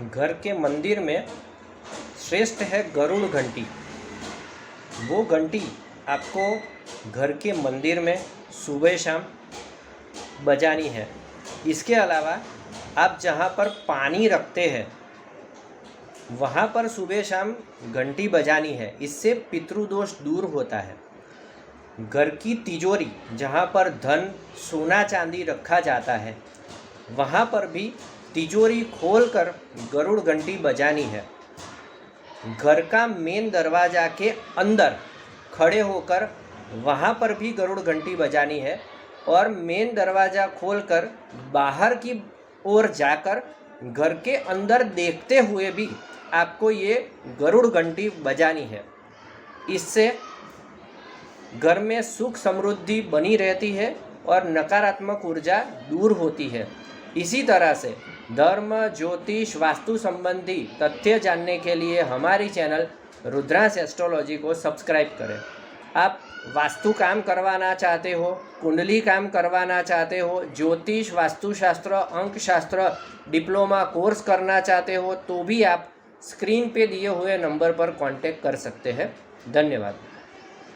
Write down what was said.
घर के मंदिर में श्रेष्ठ है गरुड़ घंटी। वो घंटी आपको घर के मंदिर में सुबह शाम बजानी है। इसके अलावा आप जहाँ पर पानी रखते हैं वहाँ पर सुबह शाम घंटी बजानी है। इससे पितृदोष दूर होता है। घर की तिजोरी जहाँ पर धन सोना चांदी रखा जाता है वहाँ पर भी तिजोरी खोलकर गरुड़ घंटी बजानी है। घर का मेन दरवाज़ा के अंदर खड़े होकर वहाँ पर भी गरुड़ घंटी बजानी है और मेन दरवाज़ा खोलकर बाहर की ओर जाकर घर के अंदर देखते हुए भी आपको ये गरुड़ घंटी बजानी है। इससे घर में सुख समृद्धि बनी रहती है और नकारात्मक ऊर्जा दूर होती है। इसी तरह से धर्म, ज्योतिष, वास्तु संबंधी तथ्य जानने के लिए हमारी चैनल रुद्रांश एस्ट्रोलॉजी को सब्सक्राइब करें। आप वास्तु काम करवाना चाहते हो, कुंडली काम करवाना चाहते हो, ज्योतिष, वास्तुशास्त्र, अंकशास्त्र डिप्लोमा कोर्स करना चाहते हो तो भी आप स्क्रीन पे दिए हुए नंबर पर कांटेक्ट कर सकते हैं। धन्यवाद।